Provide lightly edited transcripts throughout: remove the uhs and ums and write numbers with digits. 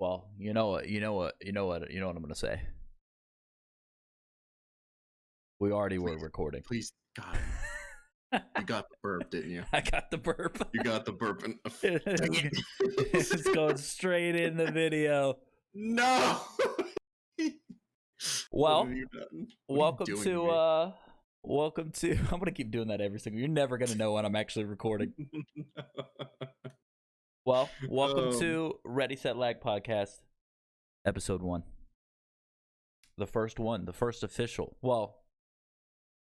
Well, you know what I'm gonna say. We already were Please, recording. please, God, you got the burp, didn't you? I got the burp. You got the burp, and dang it's, it's it! going straight in the video. No. What have Well, you done? What are you welcome doing to to me? welcome to I'm gonna keep doing that every single. You're never gonna know when I'm actually recording. Well, welcome um, to Ready Set Lag Podcast, episode 1. The first one, the first official. Well,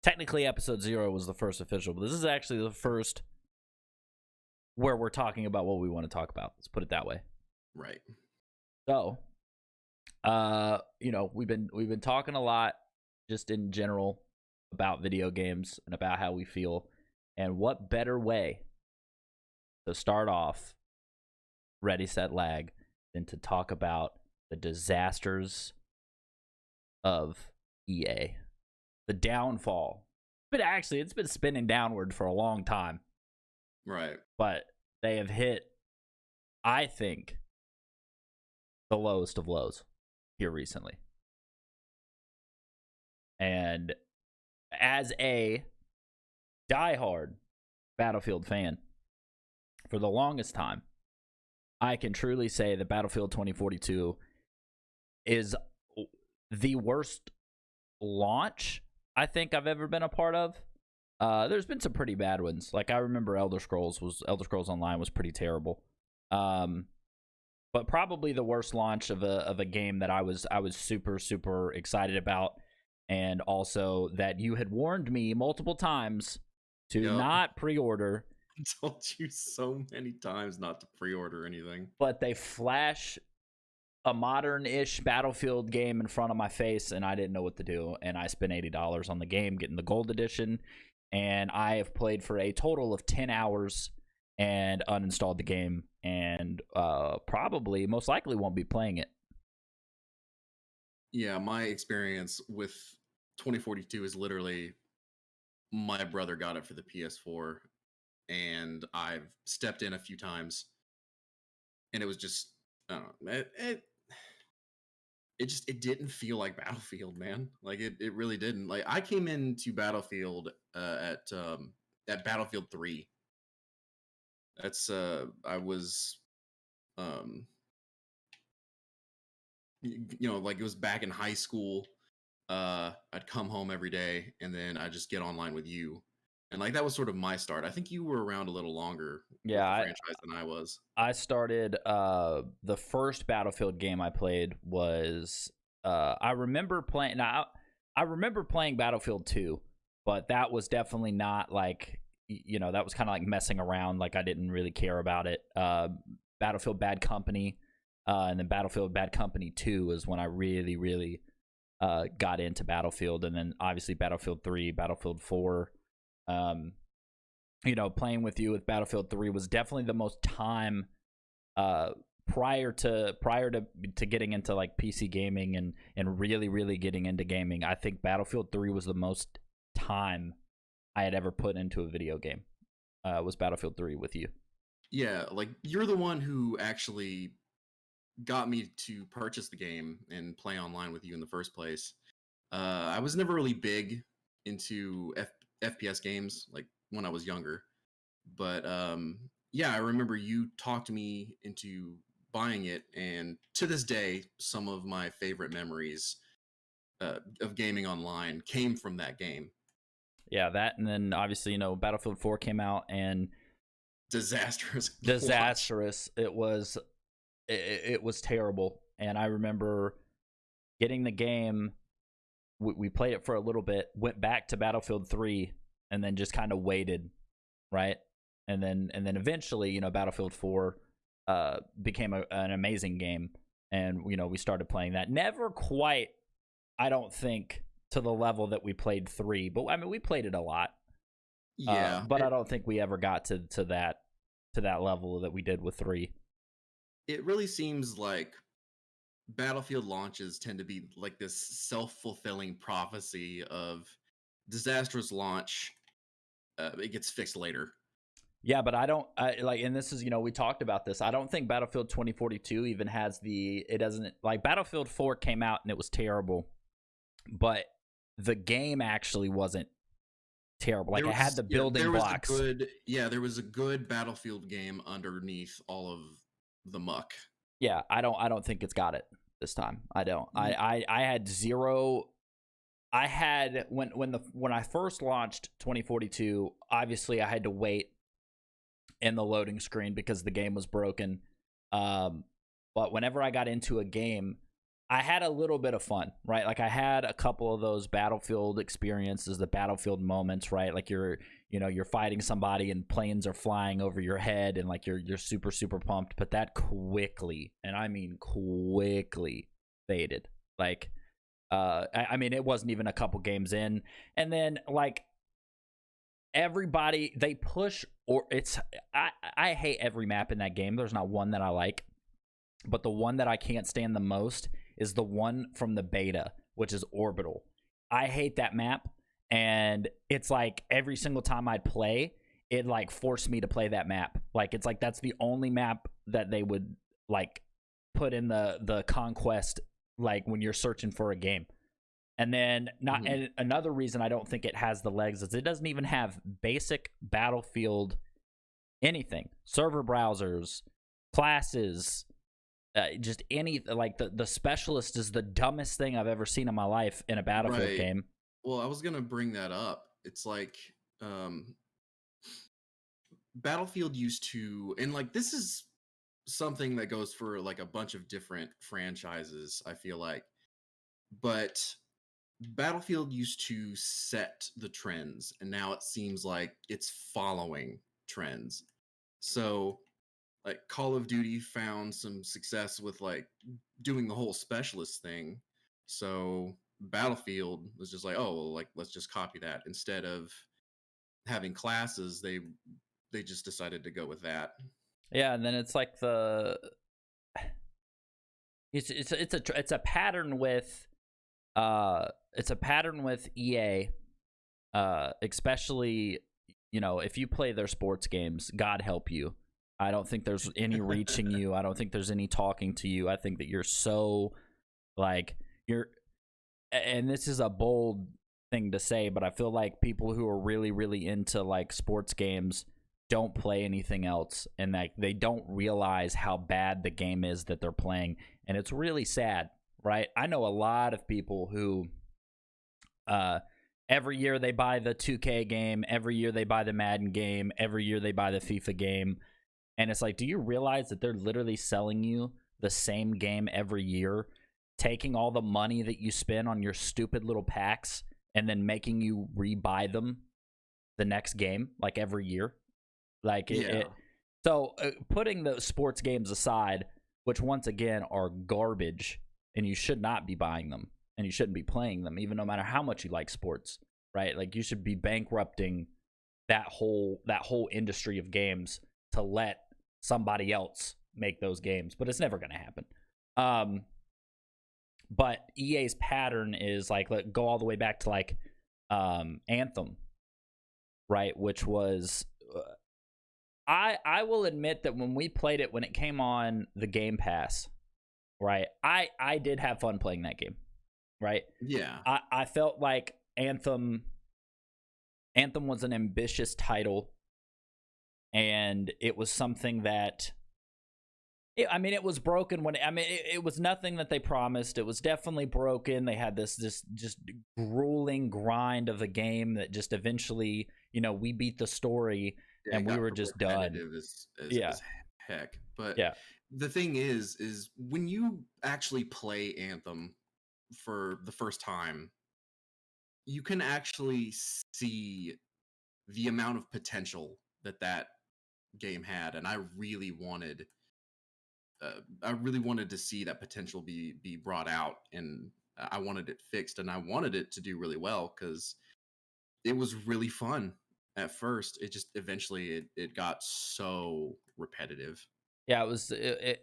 technically episode 0 was the first official, but this is actually the first where we're talking about what we want to talk about. Let's put it that way. right. So, we've been talking a lot just in general about video games and about how we feel, and what better way to start off Ready Set Lag than to talk about the disasters of EA, the downfall. But actually, it's been spinning downward for a long time, Right. but they have hit, I think, the lowest of lows here recently. And as a diehard Battlefield fan, for the longest time, I can truly say that Battlefield 2042 is the worst launch I think I've ever been a part of. There's been some pretty bad ones. Like I remember Elder Scrolls Online was pretty terrible. But probably the worst launch of a game that I was super excited about, and also that you had warned me multiple times to Yep. not pre-order. I told you so many times not to pre-order anything. But they flash a modern-ish Battlefield game in front of my face, and I didn't know what to do. And I spent $80 on the game, getting the gold edition, and I have played for a total of 10 hours and uninstalled the game, and probably most likely won't be playing it. Yeah, my experience with 2042 is literally my brother got it for the PS4, and I've stepped in a few times, and it was just I don't know, it didn't feel like Battlefield, man. Like it really didn't. Like I came into Battlefield at Battlefield 3. That's I was um like it was back in high school. I'd come home every day and then I'd just get online with you. And like that was sort of my start. I think you were around a little longer with the Yeah, franchise than I was. I started the first Battlefield game I played was I remember playing now I remember playing Battlefield 2, but that was definitely not like that was kind of like messing around, like I didn't really care about it. Battlefield Bad Company and then Battlefield Bad Company 2 is when I really got into Battlefield, and then obviously Battlefield 3, Battlefield 4. Playing with you with Battlefield 3 was definitely the most time prior to getting into like PC gaming and really getting into gaming. I think Battlefield 3 was the most time I had ever put into a video game. Was Battlefield 3 with you. Yeah, like you're the one who actually got me to purchase the game and play online with you in the first place. I was never really big into FPS games like when I was younger, but yeah, I remember you talked me into buying it, and to this day, some of my favorite memories of gaming online came from that game. Yeah, that, and then obviously Battlefield 4 came out, and Disastrous. disastrous. It was terrible, and I remember getting the game. We played it for a little bit, went back to Battlefield 3, and then just kind of waited, right? And then eventually, Battlefield 4 became an amazing game, and we started playing that. Never quite, I don't think, to the level that we played 3, but I mean we played it a lot. Yeah, But I don't think we ever got to that level that we did with 3. it really seems like Battlefield launches tend to be like this self-fulfilling prophecy of disastrous launch. It gets fixed later. Yeah, but and this is, we talked about this. I don't think Battlefield 2042 even has it doesn't, like, Battlefield 4 came out and it was terrible, but the game actually wasn't terrible. Like, it had the building blocks. There was a good Battlefield game underneath all of the muck. Yeah, I don't think it's got it this time. I don't. I had zero. I had when I first launched 2042, obviously I had to wait in the loading screen because the game was broken. But whenever I got into a game, I had a little bit of fun, right? Like, I had a couple of those Battlefield experiences, the Battlefield moments, right? Like, you're fighting somebody and planes are flying over your head and, like, you're super, super pumped. But that quickly, and I mean quickly, faded. Like, I mean, it wasn't even a couple games in. And then, like, everybody, they push, or I hate every map in that game. There's not one that I like. But the one that I can't stand the most is the one from the beta, which is Orbital. I hate that map, and it's like every single time I'd play, it like forced me to play that map. Like, it's like that's the only map that they would like put in the conquest, like when you're searching for a game. And then and another reason I don't think it has the legs is it doesn't even have basic Battlefield anything. Server browsers, classes, just any, like, the specialist is the dumbest thing I've ever seen in my life in a Battlefield game. Well, I was gonna bring that up. It's like Battlefield used to, and like this is something that goes for like a bunch of different franchises, I feel like, but Battlefield used to set the trends, and now it seems like it's following trends. So, like, Call of Duty found some success with like doing the whole specialist thing. So Battlefield was just like, oh, well, like, let's just copy that. Instead of having classes, they just decided to go with that. Yeah, and then it's like it's a pattern with EA, especially, if you play their sports games, God help you. I don't think there's any reaching you. I don't think there's any talking to you. I think that you're so, like, and this is a bold thing to say, but I feel like people who are really, really into like sports games don't play anything else, and like they don't realize how bad the game is that they're playing, and it's really sad, right? I know a lot of people who every year they buy the 2K game, every year they buy the Madden game, every year they buy the FIFA game. And it's like, do you realize that they're literally selling you the same game every year, taking all the money that you spend on your stupid little packs and then making you rebuy them the next game, like every year? Like, so putting the sports games aside, which once again are garbage, and you should not be buying them, and you shouldn't be playing them, even no matter how much you like sports, right? Like, you should be bankrupting that whole industry of games to let somebody else make those games, but it's never going to happen. But EA's pattern is like, go all the way back to like Anthem, right? Which was, I will admit that when we played it, when it came on the Game Pass, right, I did have fun playing that game, right? Yeah. I felt like Anthem was an ambitious title, and it was something that, it was broken when, it was nothing that they promised. It was definitely broken. They had this just grueling grind of a game that just eventually, we beat the story, and we were just done. As heck. But the thing is when you actually play Anthem for the first time, you can actually see the amount of potential that game had, and I really wanted to see that potential be brought out, and I wanted it fixed, and I wanted it to do really well because it was really fun at first. It just eventually it got so repetitive. Yeah, it was the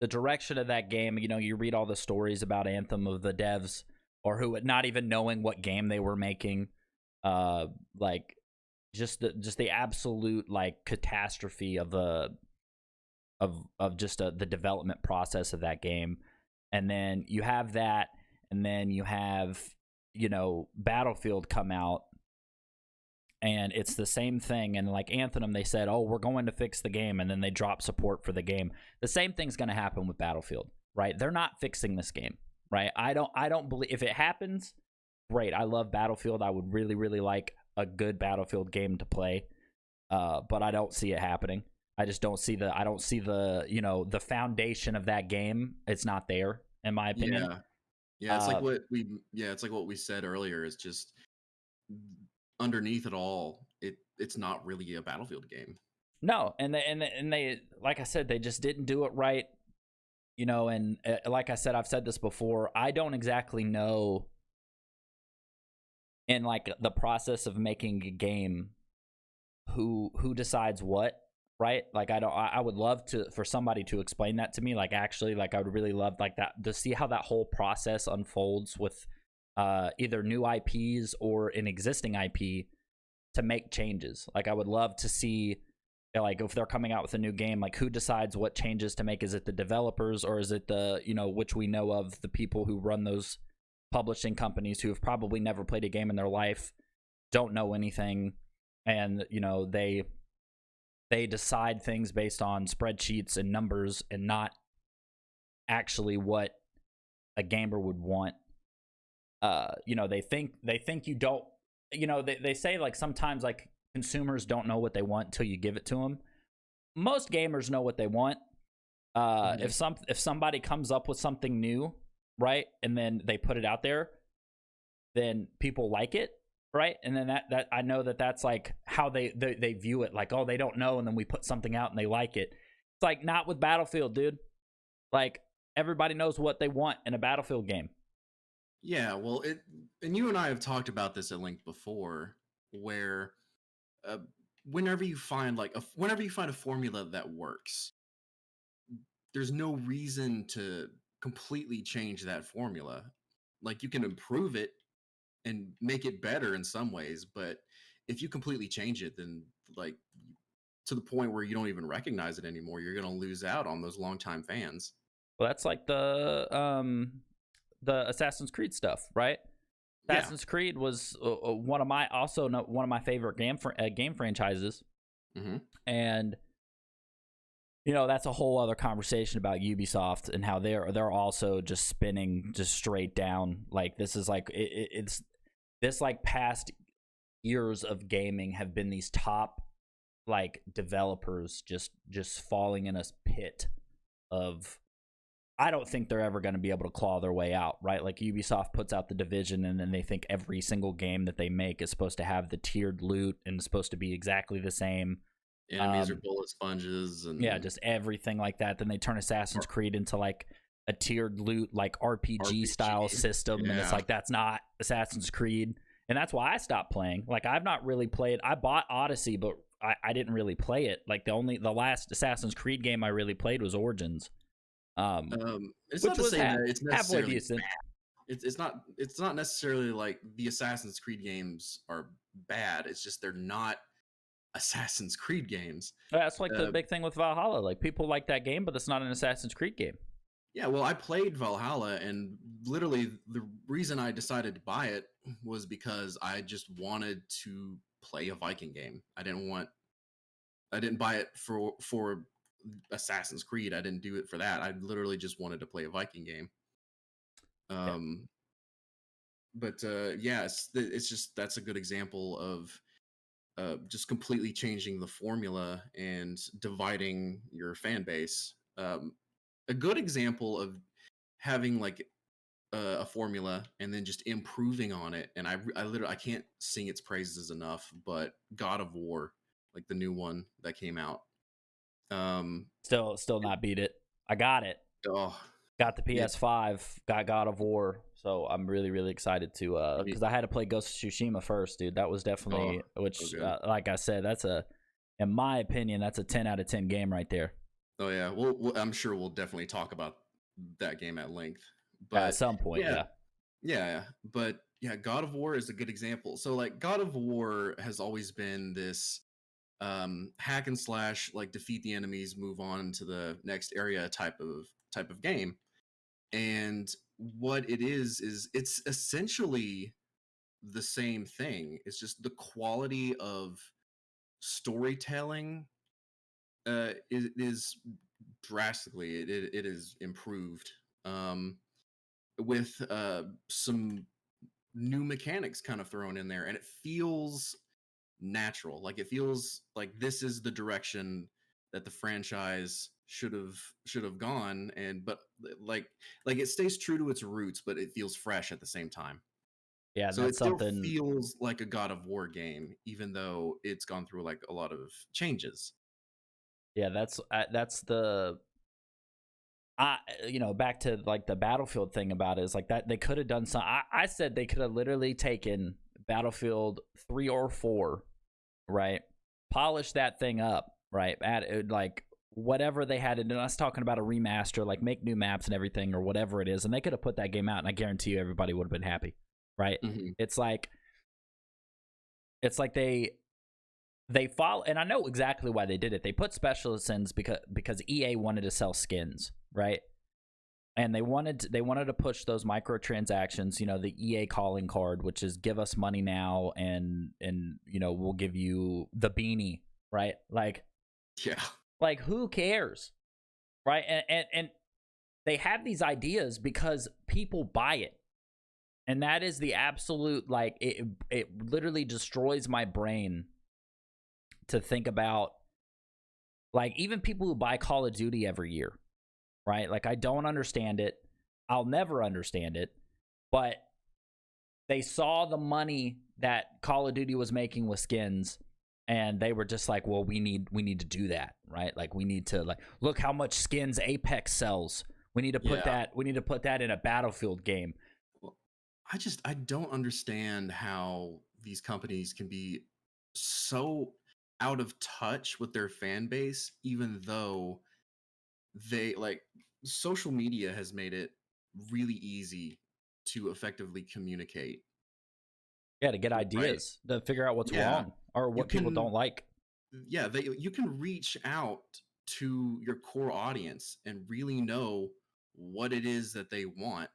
direction of that game. You read all the stories about Anthem of the devs, or who not even knowing what game they were making. Like, just the absolute like catastrophe of just the development process of that game. And then you have that, and then you have, Battlefield come out, and it's the same thing. And like Anthem, they said, oh, we're going to fix the game, and then they drop support for the game. The same thing's going to happen with Battlefield, right? They're not fixing this game, right? I don't believe, if it happens, great. I love Battlefield. I would really, really like a good Battlefield game to play, but I don't see it happening. I just don't see the foundation of that game. It's not there, in my opinion. Yeah, it's like what we said earlier. Is just underneath it all, it's not really a Battlefield game. No, and they like I said, they just didn't do it right. And like I said, I've said this before. I don't exactly know, in like the process of making a game, who decides what, right? Like I would love for somebody to explain that to me. Like actually, like I would really love like that to see how that whole process unfolds with either new IPs or an existing IP to make changes. Like I would love to see, like, if they're coming out with a new game, like who decides what changes to make? Is it the developers, or is it the, which we know of, the people who run those publishing companies who have probably never played a game in their life, don't know anything, and they decide things based on spreadsheets and numbers and not actually what a gamer would want. They think you don't, they say like sometimes like consumers don't know what they want until you give it to them. Most gamers know what they want. If somebody comes up with something new, right, and then they put it out there, then people like it, right? And then that I know that's like how they view it. Like, oh, they don't know, and then we put something out and they like it. It's like not with Battlefield, dude. Like everybody knows what they want in a Battlefield game. Yeah, well, and you and I have talked about this at length before, where whenever you find a formula that works, there's no reason to completely change that formula. Like you can improve it and make it better in some ways, but if you completely change it, then like to the point where you don't even recognize it anymore, you're going to lose out on those longtime fans. Well, that's like the Assassin's Creed stuff, right? Assassin's Creed was one of my favorite game franchises, and that's a whole other conversation about Ubisoft and how they're also just spinning just straight down. Like this is like it's this like past years of gaming have been these top like developers just falling in a pit of, I don't think they're ever going to be able to claw their way out, right? Like Ubisoft puts out The Division, and then they think every single game that they make is supposed to have the tiered loot and is supposed to be exactly the same. Enemies are bullet sponges, and just everything like that. Then they turn Assassin's Creed into like a tiered loot, like RPG style system, and it's like that's not Assassin's Creed, and that's why I stopped playing. Like I've not really played. I bought Odyssey, but I didn't really play it. Like the last Assassin's Creed game I really played was Origins. It's not to say that it's necessarily bad. It's not necessarily like the Assassin's Creed games are bad. It's just they're not Assassin's Creed games. That's like the big thing with Valhalla. Like people like that game, but it's not an Assassin's Creed game. Yeah, well, I played Valhalla, and literally the reason I decided to buy it was because I just wanted to play a Viking game. I didn't buy it for Assassin's Creed. I didn't do it for that. I literally just wanted to play a Viking game. But it's just, that's a good example of just completely changing the formula and dividing your fan base. A good example of having like a formula and then just improving on it, and I literally I can't sing its praises enough, but God of War, like the new one that came out, Still not beat it. I got it. Got the PS5, got God of War, so I'm really, really excited to because I had to play Ghost of Tsushima first, dude. That was definitely like I said, in my opinion, that's a 10 out of 10 game right there. Oh yeah, well, I'm sure we'll definitely talk about that game at length, but at some point, yeah. But Yeah, God of War is a good example. So like God of War has always been this hack and slash, like defeat the enemies, move on to the next area type of game. And what it is it's essentially the same thing. It's just the quality of storytelling is drastically it is improved with some new mechanics kind of thrown in there, and it feels natural. Like it feels like this is the direction that the franchise should have gone, and but like it stays true to its roots, but it feels fresh at the same time. Yeah, So it that's still something. feels like a God of War game, even though it's gone through like a lot of changes. Yeah, that's the I back to like the Battlefield thing about it is like that they could have done some. I said they could have literally taken Battlefield 3 or 4, right? Polish that thing up, right? Add like whatever they had to do. Us talking about a remaster, like make new maps and everything or whatever it is, and they could have put that game out, and I guarantee you everybody would have been happy, right? Hmm. It's like they follow, and I know exactly why they did it. They put specialists in because EA wanted to sell skins, right? And they wanted to push those microtransactions, the EA calling card, which is give us money now, and we'll give you the beanie, right? Yeah. Like who cares, right? And they have these ideas because people buy it, and that is the absolute like it literally destroys my brain to think about like even people who buy Call of Duty every year, right? Like I don't understand it. I'll never understand it. But they saw the money that Call of Duty was making with skins, and they were just like, well, we need to do that, right? Like we need to like look how much skins Apex sells. We need to put Yeah. that in a Battlefield game. Well, I don't understand how these companies can be so out of touch with their fan base, even though they like social media has made it really easy to effectively communicate, Yeah, to get right? ideas, to figure out what's Yeah. wrong or You what people don't can like. yeah, you can reach out to your core audience and really know what it is that they want.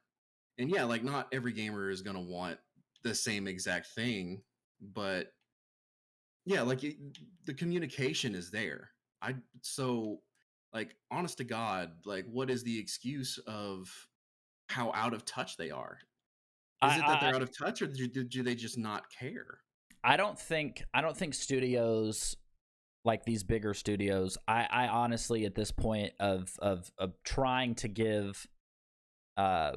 And yeah, like not every gamer is going to want the same exact thing, but yeah, like the communication is there. I so like honest to God, like what is the excuse of how out of touch they are? Is it that I they're out of touch, or do they just not care? I don't think studios like these bigger studios. I honestly at this point of trying to give I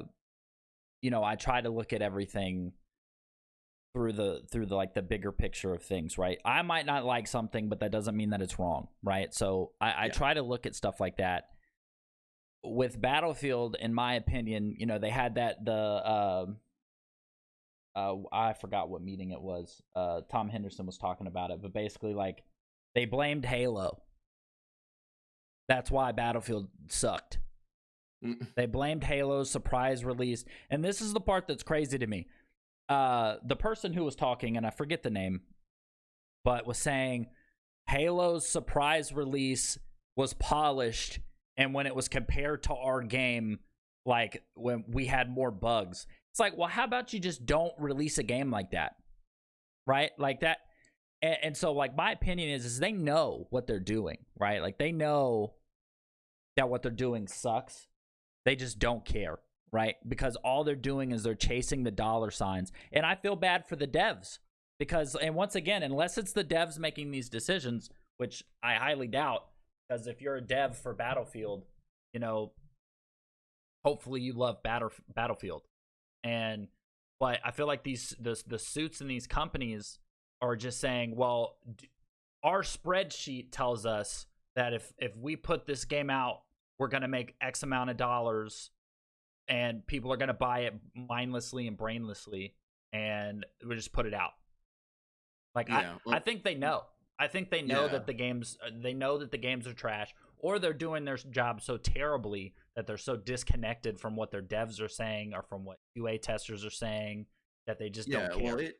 try to look at everything through the like the bigger picture of things, right? I might not like something, but that doesn't mean that it's wrong, right? So I Yeah. try to look at stuff like that. With Battlefield, in my opinion, they had that I forgot what meeting it was. Tom Henderson was talking about it, but basically like they blamed Halo. That's why Battlefield sucked. Mm. They blamed Halo's surprise release, and this is the part that's crazy to me. The person who was talking, and I forget the name, but was saying Halo's surprise release was polished, and when it was compared to our game, like when we had more bugs, it's like, well, how about you just don't release a game like that, right? Like that, and so like my opinion is they know what they're doing, right? Like they know that what they're doing sucks. They just don't care, right? Because all they're doing is they're chasing the dollar signs. And I feel bad for the devs because, and once again, unless it's the devs making these decisions, which I highly doubt, because if you're a dev for Battlefield, you know, hopefully you love Battlefield. And, but I feel like the suits in these companies are just saying, well, our spreadsheet tells us that if we put this game out, we're going to make X amount of dollars and people are going to buy it mindlessly and brainlessly, and we just put it out. Like Yeah. I Well, think they know. I think they know yeah. that the games are trash, or they're doing their job so terribly that they're so disconnected from what their devs are saying or from what QA testers are saying that they just don't Yeah, well, care.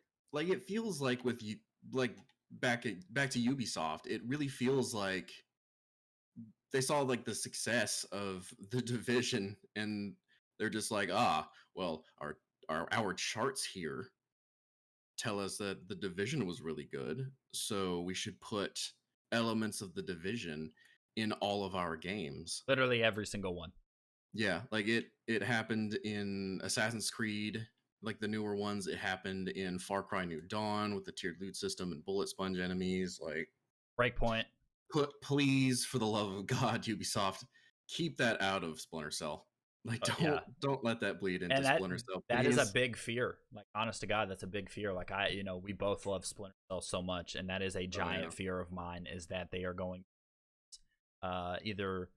it feels like with you like back to Ubisoft, it really feels like they saw like the success of the division and they're just like, well, our charts here tell us that the division was really good, so we should put elements of the division in all of our games. Literally every single one. Yeah, like it happened in Assassin's Creed, like the newer ones. It happened in Far Cry New Dawn with the tiered loot system and bullet sponge enemies. Like, Breakpoint. please, for the love of God, Ubisoft, keep that out of Splinter Cell. Like, Yeah, don't let that bleed into and Splinter Cell, that is a please. big fear. Like, honest to God, that's a big fear. Like, we both love Splinter Cell so much, and that is a Oh yeah. giant fear of mine. Is that they are going, either,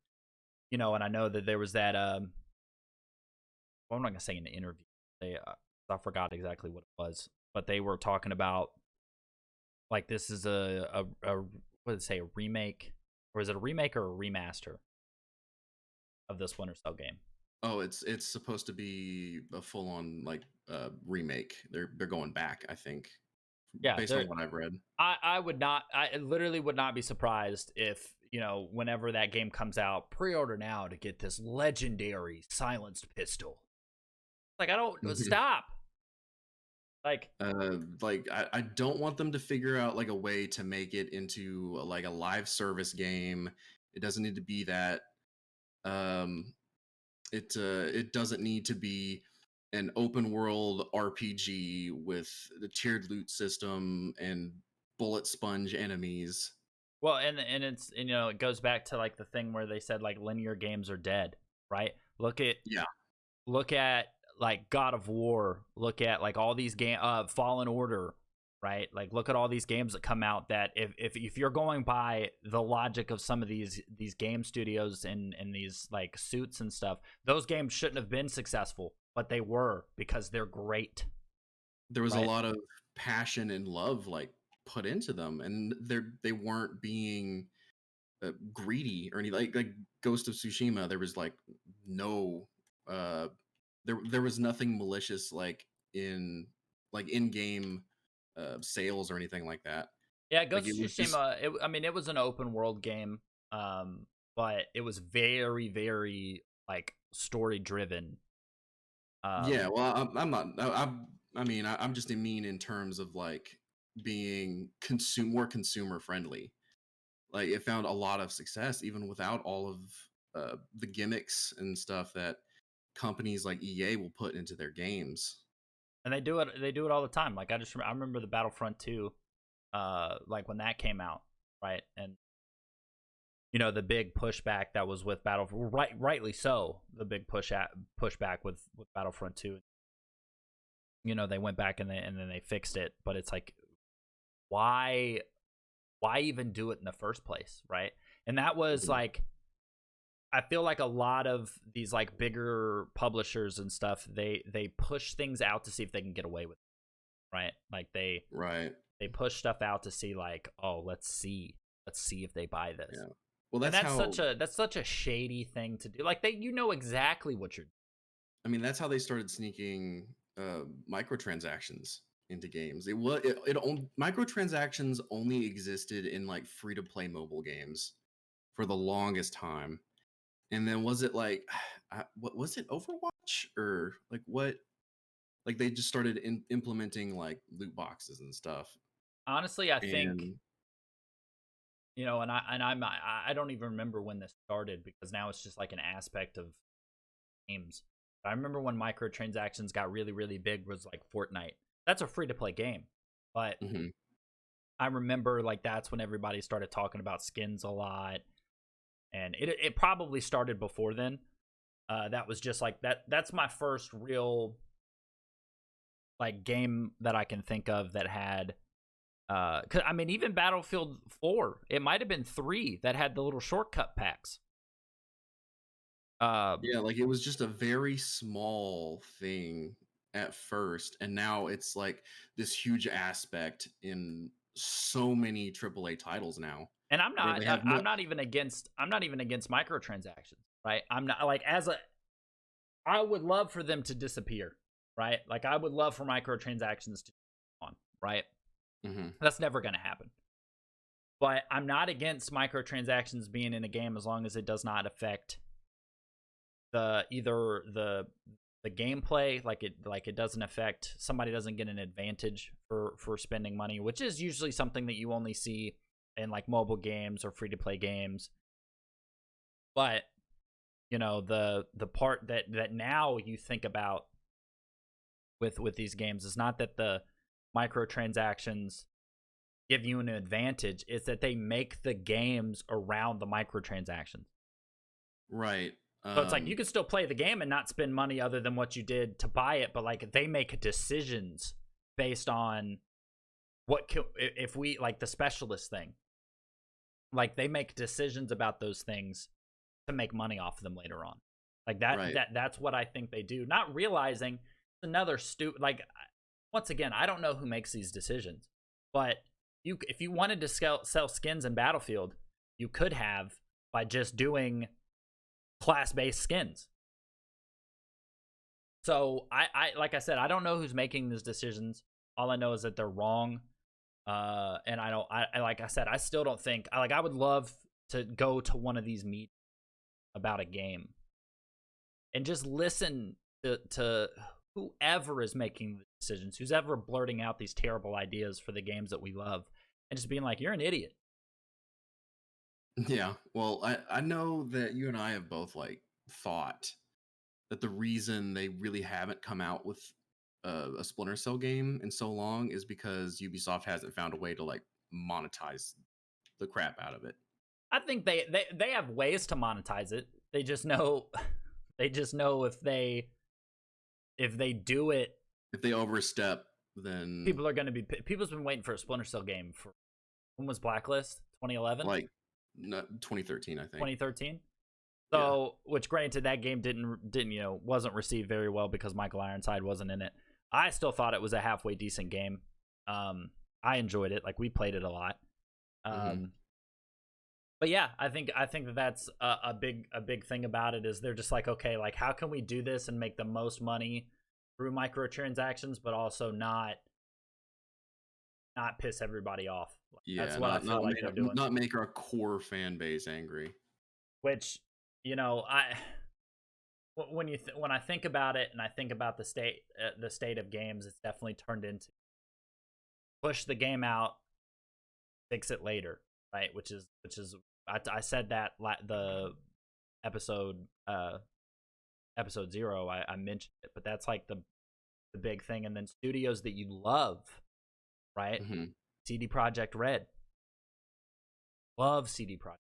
and I know that there was that. Well, I'm not gonna say in the interview. They, I forgot exactly what it was, but they were talking about like this is a what did it say, a remake, or is it a remake or a remaster of the Splinter Cell game? Oh, it's supposed to be a full on like remake. They're going back, I think, Yeah, based on what I've read. I would not, I literally would not be surprised if, whenever that game comes out, pre-order now to get this legendary silenced pistol. Like, I don't, stop. Like, I don't want them to figure out like a way to make it into like a live service game. It doesn't need to be that. Um, it doesn't need to be an open world RPG with the tiered loot system and bullet sponge enemies. well, and it's, it goes back to like the thing where they said like linear games are dead, right? Yeah, Look at like God of War, look at like all these game Fallen Order, right? Like look at all these games that come out that if you're going by the logic of some of these game studios and these like suits and stuff, those games shouldn't have been successful, but they were because they're great, there was a right? lot of passion and love like put into them, and they weren't being greedy or anything. Like Ghost of Tsushima, there was like no uh there was nothing malicious in in game sales or anything like that. Yeah, Like Ghost it of was just Tsushima. I mean, it was an open world game, but it was very, very like story driven. yeah. Um, Well, I'm not. I mean, I'm just mean in terms of like being more consumer friendly. Like it found a lot of success even without all of the gimmicks and stuff that companies like EA will put into their games. and they do it all the time. Like I remember the Battlefront 2, like when that came out, right? And the big pushback that was with rightly so, the big pushback with Battlefront 2. They went back and then they fixed it, but it's like, why even do it in the first place, right? And that was Mhm. like, I feel like a lot of these like bigger publishers and stuff, they push things out to see if they can get away with it, right? Like Right. they push stuff out to see like, oh, let's see if they buy this. Yeah. Well, And that's how. that's such a shady thing to do. Like you know exactly what you're. I mean, that's how they started sneaking microtransactions into games. It microtransactions only existed in like free to play mobile games for the longest time. And then was it like, what was it, Overwatch or like what? Like they just started implementing like loot boxes and stuff. Honestly, I think, And I don't even remember when this started because now it's just like an aspect of games. I remember when microtransactions got really, really big was like Fortnite. That's a free to play game. But mhm, I remember like that's when everybody started talking about skins a lot. And it probably started before then. That was just like that's my first real like game that I can think of that had 'cause, I mean, even Battlefield 4, it might have been 3 that had the little shortcut packs. yeah, like it was just a very small thing at first, and now it's like this huge aspect in so many AAA titles now. And I'm Where not they have no I'm not even against microtransactions, right? I'm not like, as a I would love for them to disappear. right? Like I would love for microtransactions to go on, right? Mm-hmm. That's never going to happen. But I'm not against microtransactions being in a game as long as it does not affect either the gameplay, like it doesn't affect, somebody doesn't get an advantage for spending money, which is usually something that you only see in like mobile games or free to play games. But you know, the part that now you think about with these games is not that the microtransactions give you an advantage, it's that they make the games around the microtransactions. Right. So it's like you can still play the game and not spend money other than what you did to buy it, but like they make decisions based on if we like the specialist thing. Like they make decisions about those things to make money off of them later on. Like that's what I think they do. Not realizing another like once again, I don't know who makes these decisions, but if you wanted to sell skins in Battlefield, you could have by just doing class-based skins. So I like I said, I don't know who's making these decisions. All I know is that they're wrong. And I like I said, I still don't think I would love to go to one of these meetings about a game and just listen to whoever is making the decisions, who's ever blurting out these terrible ideas for the games that we love, and just being like, you're an idiot. Yeah. Well, I know that you and I have both like thought that the reason they really haven't come out with a Splinter Cell game in so long is because Ubisoft hasn't found a way to like monetize the crap out of it. I think they have ways to monetize it. They just know if they do it, if they overstep, then people's been waiting for a Splinter Cell game for when was Blacklist? 2011? Like 2013, I think. 2013. So, which granted that game didn't wasn't received very well because Michael Ironside wasn't in it. I still thought it was a halfway decent game. I enjoyed it. Like we played it a lot. But yeah, I think that's a big thing about it is they're just like, okay, like how can we do this and make the most money through microtransactions, but also not piss everybody off. Yeah, that's what I feel like they're doing. Not make our core fan base angry. Which, you know, when I think about it and I think about the state of games, it's definitely turned into push the game out, fix it later, right? Which is I said that the episode 0 I mentioned it, but that's like the big thing. And then studios that you love, right? Mm-hmm. CD Projekt Red, love CD Projekt.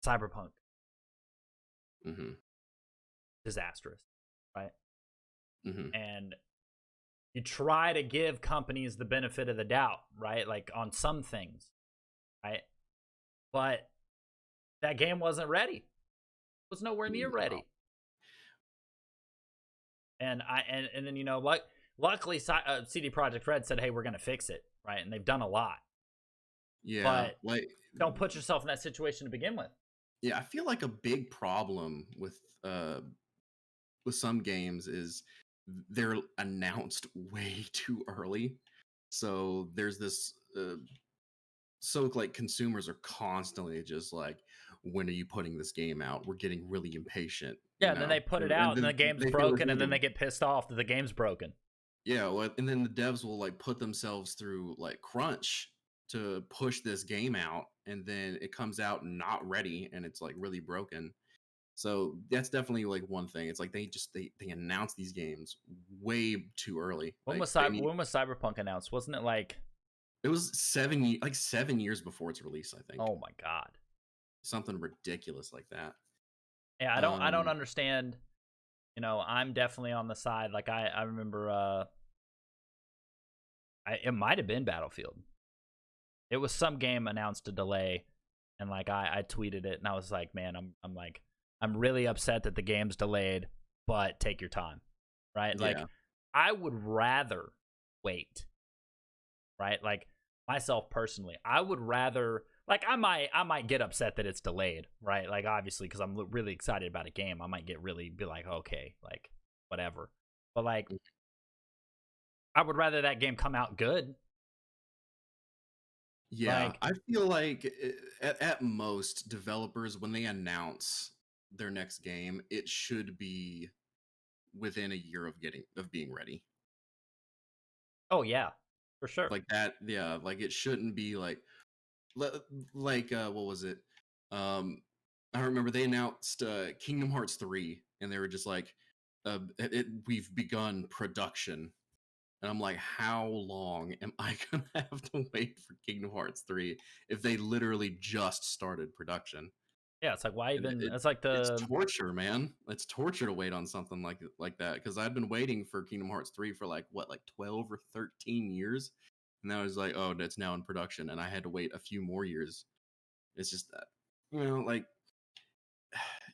Cyberpunk, disastrous, right? And you try to give companies the benefit of the doubt, right? Like on some things, right? But that game wasn't ready. It was nowhere near ready. And then you know, luckily CD Projekt Red said, "Hey, we're going to fix it," right? And they've done a lot. Yeah, but like don't put yourself in that situation to begin with. Yeah, I feel like a big problem with some games is they're announced way too early. So there's this so like consumers are constantly just like, when are you putting this game out? We're getting really impatient. Yeah, and then they put it out and the game's broken and then they get pissed off that the game's broken. Yeah, well, and then the devs will like put themselves through like crunch to push this game out, and then it comes out not ready and it's like really broken. So that's definitely like one thing. It's like they announce these games way too early. When was Cyberpunk announced? Wasn't it like it was 7 years before its release, I think. Oh my god. Something ridiculous like that. Yeah, I don't understand. You know, I'm definitely on the side. Like I remember it might have been Battlefield. It was some game announced a delay, and like I tweeted it and I was like, man, I'm really upset that the game's delayed, but take your time. Right? Yeah. Like I would rather wait. Right? Like myself personally, I would rather like I might get upset that it's delayed, right? Like obviously because I'm really excited about a game, I might be like, okay, like whatever. But like, I would rather that game come out good. Yeah, Like, I feel like at most developers when they announce their next game, it should be within a year of being ready. oh yeah, for sure. Like that, yeah, like it shouldn't be li- what was it? Um I remember they announced Kingdom Hearts 3 and they were just like we've begun production. And I'm like, how long am I gonna have to wait for Kingdom Hearts 3 if they literally just started production? Yeah, it's like why And even? It's like it's the torture, man. It's torture to wait on something like that because I've been waiting for Kingdom Hearts 3 for like what, like 12 or 13 years. And now it's like, oh, it's now in production, and I had to wait a few more years. It's just that, like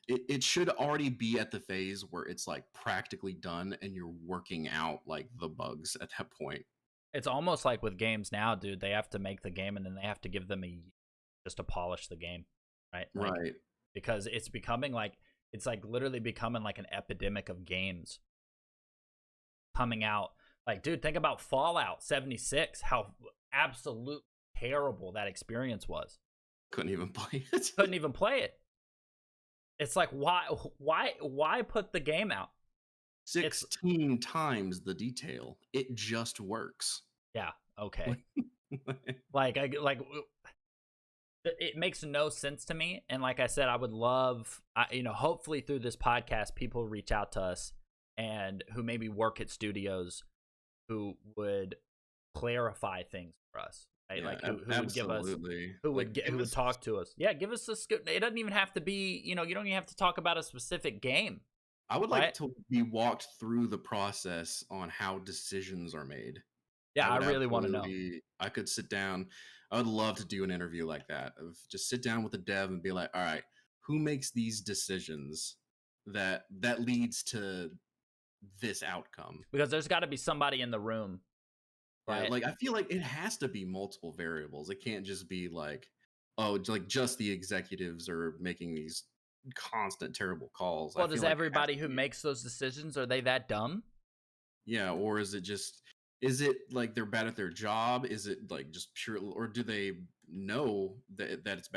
it should already be at the phase where it's like practically done and you're working out like the bugs at that point. it's almost like with games now, dude. They have to make the game and then they have to give them just to polish the game, right? Like Right. because it's like literally becoming like an epidemic of games coming out. Like, dude, think about Fallout 76, how absolute terrible that experience was. Couldn't even play it. Couldn't even play it. It's like why put the game out? It's 16 times the detail. It just works. yeah, okay. Like it makes no sense to me. And like I said, I would love, hopefully through this podcast, people reach out to us and who maybe work at studios who would clarify things for us, right? Yeah, Like who would give us, absolutely. Like, who would talk to us. Yeah, give us it doesn't even have to be, you don't even have to talk about a specific game, I would like right? to be walked through the process on how decisions are made. Yeah, I I would really want to know absolutely. I could sit down. I would love to do an interview like that. Of just sit down with the dev and be like, all right, who makes these decisions that leads to this outcome? because there's got to be somebody in the room, Yeah, right? like I feel like it has to be multiple variables. It can't just be like, oh, like just the executives are making these constant terrible calls. I Well, does feel like it has everybody to who be. makes those decisions, are they that dumb? Yeah, or is it like they're bad at their job? Is it like just pure, or do they know that it's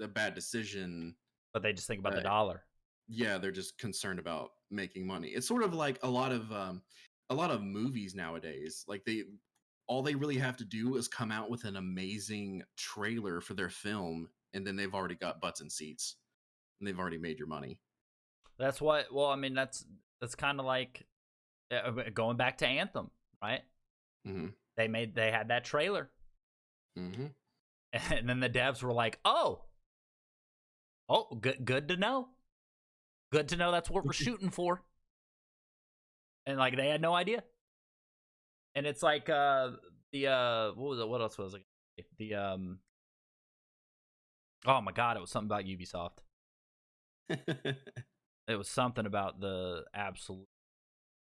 a bad decision? But they just think about the Uh, dollar. yeah, they're just concerned about making money. It's sort of like a lot of movies nowadays. Like all they really have to do is come out with an amazing trailer for their film, and then they've already got butts and seats, and they've already made your money. That's what. Well, I mean, that's kind of like going back to Anthem, right? Hmm. They had that trailer, Hmm. and then the devs were like, oh, good to know. Good to know that's what we're shooting for. And like they had no idea. And it's like the what was it? What else was it? The oh my god, it was something about Ubisoft. It was something about the absolute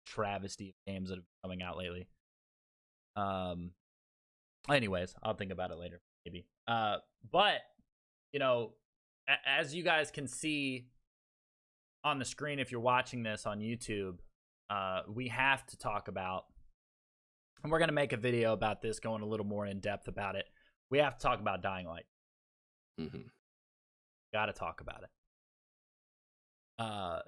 travesty of games that have been coming out lately. Um anyways, I'll think about it later, maybe. But you know, as you guys can see on the screen if you're watching this on YouTube, we have to talk about, and we're going to make a video about this going a little more in depth about it. We have to talk about Dying Light. Hmm. Got to talk about it.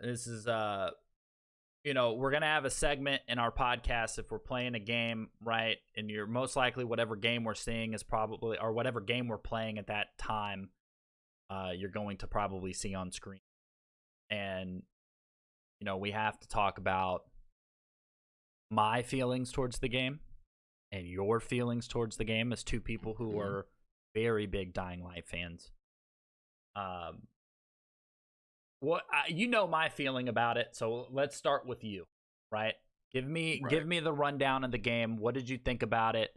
This is we're going to have a segment in our podcast if we're playing a game, right? And you're most likely whatever game we're seeing is probably, or whatever game we're playing at that time, you're going to probably see on screen. And we have to talk about my feelings towards the game and your feelings towards the game as two people who Hmm. are very big Dying Light fans. My feeling about it, so let's start with you, right? Give Right. me the rundown of the game. What did you think about it?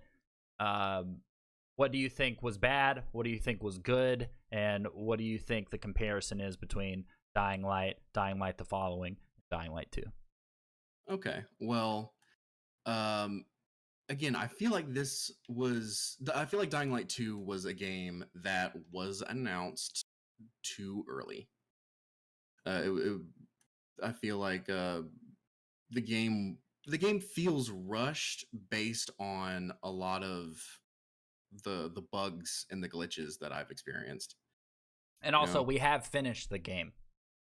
What do you think was bad? What do you think was good? And what do you think the comparison is between Dying Light the Following, and Dying Light 2? Okay. Well, um, again, I feel like Dying Light 2 was a game that was announced too early. I feel like the game the game feels rushed based on a lot of the bugs and the glitches that I've experienced. And You also, know, we have finished the game.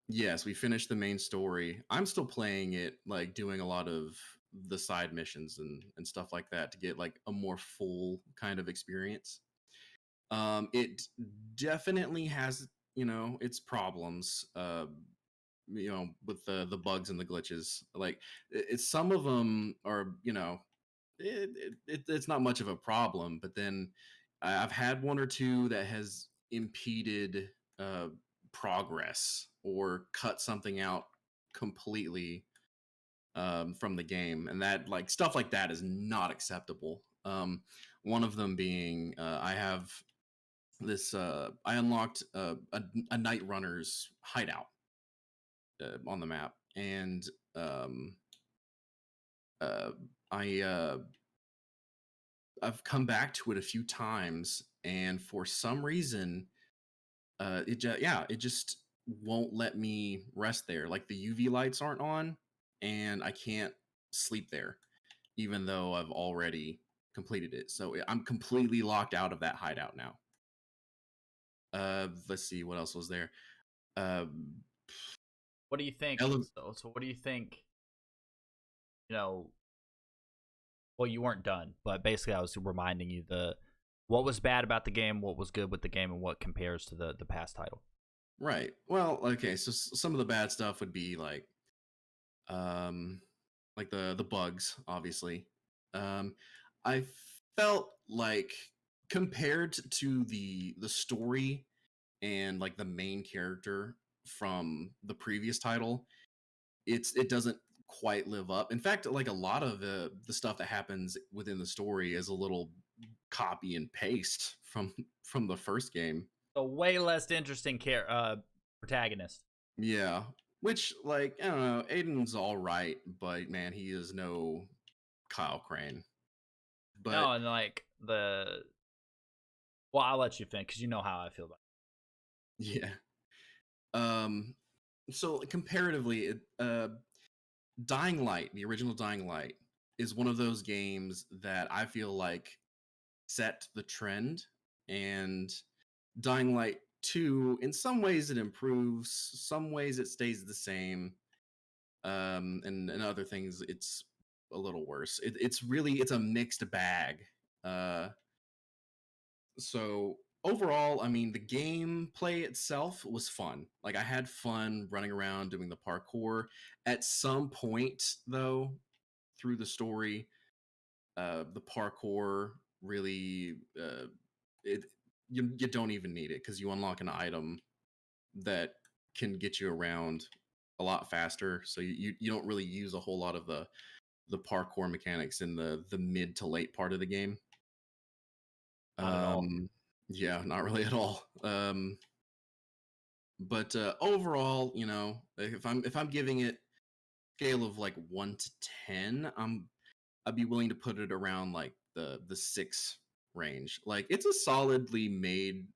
yes, we finished the main story. I'm still playing it, like doing a lot of the side missions and stuff like that to get like a more full kind of experience. It definitely has, its problems. With the bugs and the glitches. Like, it's some of them are, it's not much of a problem, but then I've had one or two that has impeded uh, progress or cut something out completely from the game, and that like stuff like that is not acceptable. One of them being I unlocked a night runner's hideout on the map, and um, uh, I I've come back to it a few times, and for some reason, it just won't let me rest there. Like the UV lights aren't on, and I can't sleep there, even though I've already completed it. So I'm completely locked out of that hideout now. Let's see what else was there. Um, What do you think? ele- So what do you think? You know, well, you weren't done, but basically, I was reminding you the what was bad about the game, what was good with the game, and what compares to the past title. right. Well, okay. So some of the bad stuff would be um, like the bugs, obviously. Um, I felt like compared to the story and like the main character from the previous title, it doesn't quite live up. In fact, like a lot of the stuff that happens within the story is a little copy and paste from the first game. A way less interesting protagonist. Yeah, which like I don't know, Aiden's all right, but man, he is no Kyle Crane. But No, and like well, I'll let you think because you know how I feel about yeah, um, so comparatively, Dying Light, the original Dying Light, is one of those games that I feel like set the trend, and Dying Light 2, in some ways it improves, some ways it stays the same, and other things it's a little worse. It's a mixed bag. Uh, so overall, I mean, the gameplay itself was fun. Like I had fun running around doing the parkour. At some point, though, through the story, the parkour really it you don't even need it because you unlock an item that can get you around a lot faster. So you don't really use a whole lot of the parkour mechanics in the mid to late part of the game. not at all. Um, yeah, not really at all. But overall, like if I'm giving it scale of like 1 to 10, I'd be willing to put it around like the 6 range. Like it's a solidly made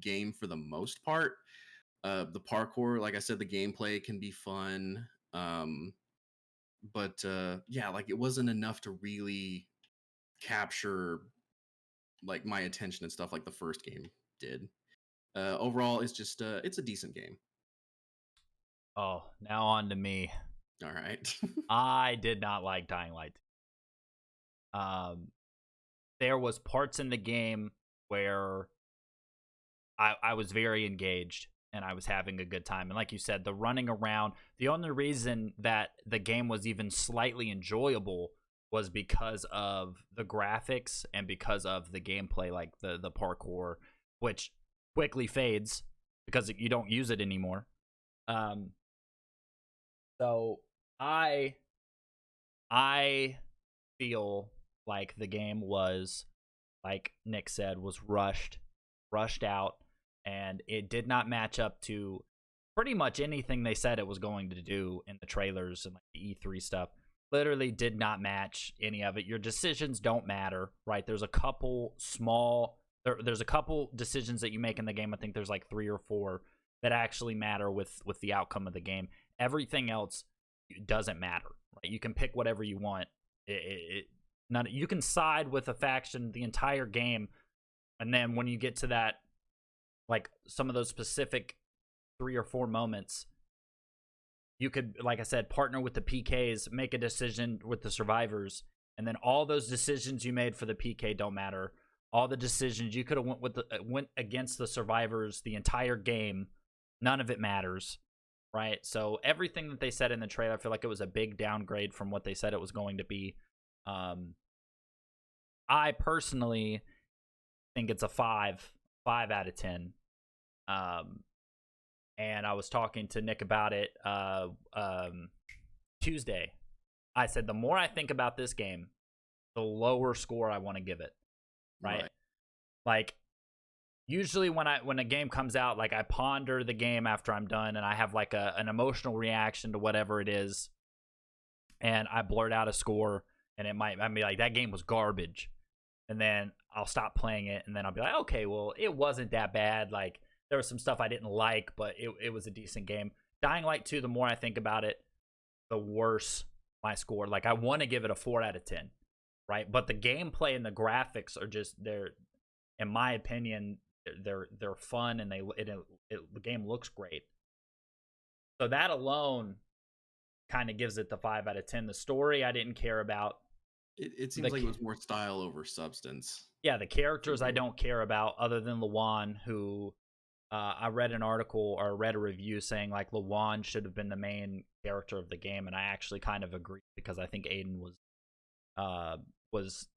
game for the most part. The parkour, like I said, the gameplay can be fun. But yeah, like it wasn't enough to really capture like my attention and stuff like the first game did. Overall, it's a decent game. Oh, now on to me. All right. I did not like Dying Light. Um, there was parts in the game where I was very engaged and I was having a good time. And like you said, the running around, the only reason that the game was even slightly enjoyable was because of the graphics and because of the gameplay, like the parkour, which quickly fades because you don't use it anymore. Um, so I I feel like the game was, like Nick said, was rushed out, and it did not match up to pretty much anything they said it was going to do in the trailers and like the E3 stuff. Literally did not match any of it. Your decisions don't matter, right? There's a couple there's a couple decisions that you make in the game. I think there's like 3 or 4 that actually matter with the outcome of the game. Everything else doesn't matter. Right? You can pick whatever you want. You can side with a faction the entire game, and then when you get to that, like some of those specific 3 or 4 moments, you could, like I said, partner with the PKs, make a decision with the survivors, and then all those decisions you made for the PK don't matter. All the decisions you could have went against the survivors the entire game, none of it matters, right? So everything that they said in the trailer, I feel like it was a big downgrade from what they said it was going to be. I personally think it's a 5 out of 10. And I was talking to Nick about it Tuesday. I said the more I think about this game, the lower score I want to give it. Right? Like usually when a game comes out, like I ponder the game after I'm done and I have like an emotional reaction to whatever it is, and I blurt out a score, and I'd be like, that game was garbage. And then I'll stop playing it, and then I'll be like, okay, well, it wasn't that bad. Like there was some stuff I didn't like, but it was a decent game. Dying Light 2, the more I think about it, the worse my score. Like I want to give it a 4 out of 10, right? But the gameplay and the graphics are just, they're, in my opinion, they're fun, and the game looks great. So that alone kind of gives it the 5 out of 10. The story I didn't care about. It seems like it was more style over substance. Yeah, the characters I don't care about, other than Lawan, who I read an article or read a review saying like Lawan should have been the main character of the game, and I actually kind of agree, because I think Aiden was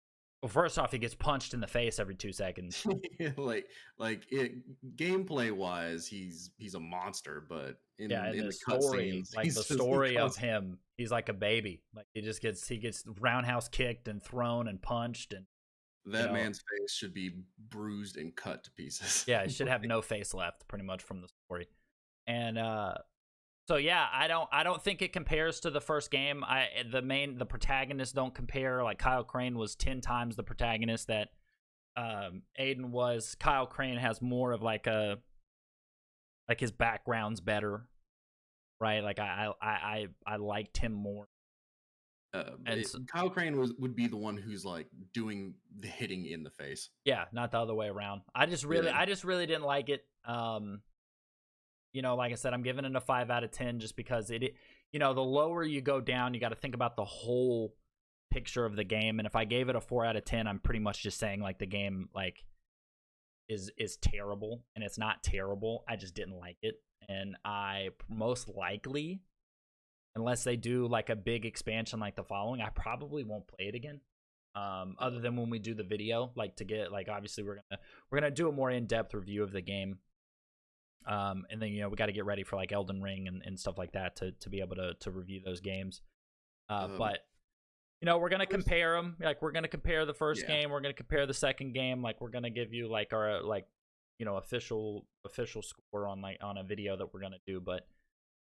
well, first off, he gets punched in the face every 2 seconds. Gameplay wise, he's a monster, but in the story, cutscenes, like the story of him, he's like a baby. Like he gets roundhouse kicked and thrown and punched, and that man's face should be bruised and cut to pieces. Yeah, it should have no face left, pretty much, from the story. And so yeah, I don't think it compares to the first game. The protagonists don't compare. Like Kyle Crane was 10 times the protagonist that Aiden was. Kyle Crane has more of like his background's better, right? Like I liked him more. Kyle Crane would be the one who's like doing the hitting in the face. Yeah, not the other way around. I just really didn't like it. Like I said, I'm giving it a 5 out of 10 just because the lower you go down, you got to think about the whole picture of the game. And if I gave it a 4 out of 10, I'm pretty much just saying like the game like is terrible, and it's not terrible. I just didn't like it, and I most likely, unless they do like a big expansion like the following, I probably won't play it again. Other than when we do the video, like to get like, obviously we're gonna do a more in-depth review of the game. And then we got to get ready for like Elden Ring and stuff like that to be able to review those games. But we're gonna compare them. Like we're gonna compare the first game, we're gonna compare the second game. Like we're gonna give you like our official score on a video that we're gonna do. But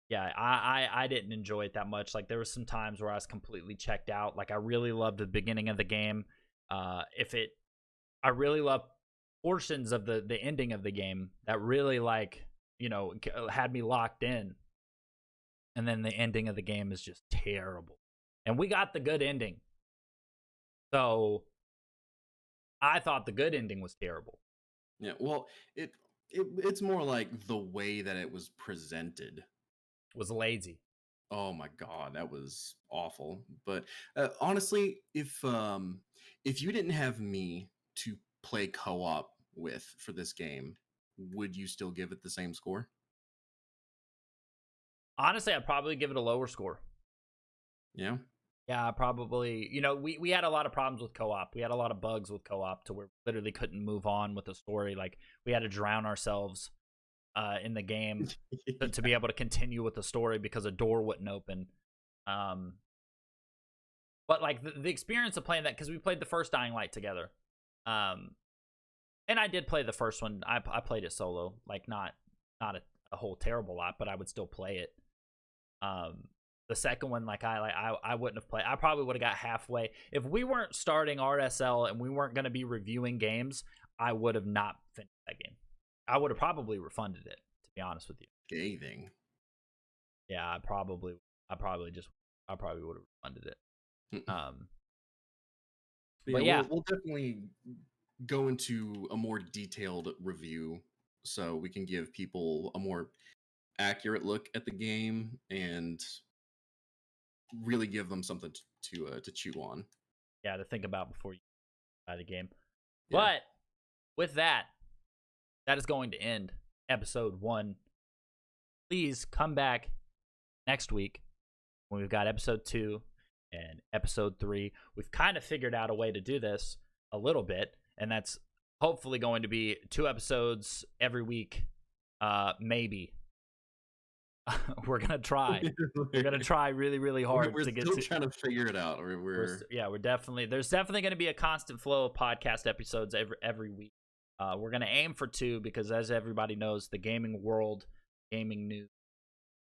yeah, I didn't enjoy it that much. Like there was some times where I was completely checked out. Like I really loved the beginning of the game. I really love portions of the ending of the game that really had me locked in, and then the ending of the game is just terrible, and we got the good ending, so I thought the good ending was terrible. Yeah, well, it's more like the way that it was presented was lazy. Oh my god, that was awful. But honestly, if you didn't have me to play co-op with for this game, would you still give it the same score? Honestly, I'd probably give it a lower score. Yeah. Yeah, probably. We had a lot of problems with co-op. We had a lot of bugs with co-op to where we literally couldn't move on with the story. Like we had to drown ourselves in the game to be able to continue with the story because a door wouldn't open. But like the experience of playing that, because we played the first Dying Light together, and I did play the first one. I played it solo, like not a whole terrible lot, but I would still play it. The second one, like I wouldn't have played. I probably would have got halfway. If we weren't starting RSL and we weren't going to be reviewing games, I would have not finished that game. I would have probably refunded it, to be honest with you. Scathing. Yeah, I probably I probably would have funded it. Mm. Um, But but yeah, yeah, we'll definitely go into a more detailed review so we can give people a more accurate look at the game and really give them something to chew on. yeah, to think about before you buy the game. Yeah. But with that, that is going to end episode 1. Please come back next week when we've got episode 2 and episode 3. We've kind of figured out a way to do this a little bit, and that's hopefully going to be 2 episodes every week. Maybe. We're gonna try. We're gonna try really, really hard We're to get still to. trying to figure it out. We're definitely, there's definitely going to be a constant flow of podcast episodes every week. We're going to aim for 2 because, as everybody knows, the gaming world, gaming news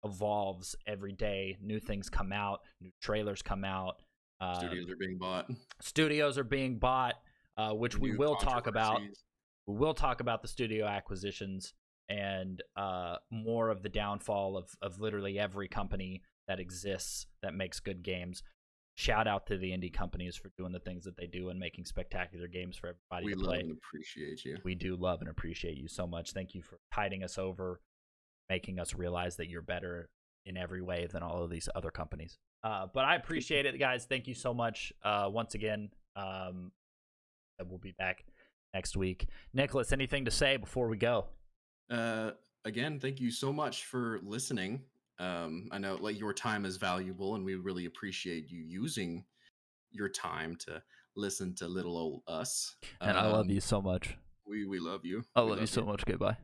evolves every day. New things come out, new trailers come out. Studios are being bought. Studios are being bought, which we New will talk about. controversies. We will talk about the studio acquisitions and more of the downfall of literally every company that exists that makes good games. Shout out to the indie companies for doing the things that they do and making spectacular games for everybody We to love play. and appreciate you. We do love and appreciate you so much. Thank you for tiding us over, making us realize that you're better in every way than all of these other companies. But I appreciate it, guys. Thank you so much once again. We'll be back next week. Nicholas, anything to say before we go? Again, thank you so much for listening. I know like your time is valuable, and we really appreciate you using your time to listen to little old us. And I love you so much. We love you. I We love you love so much. Goodbye.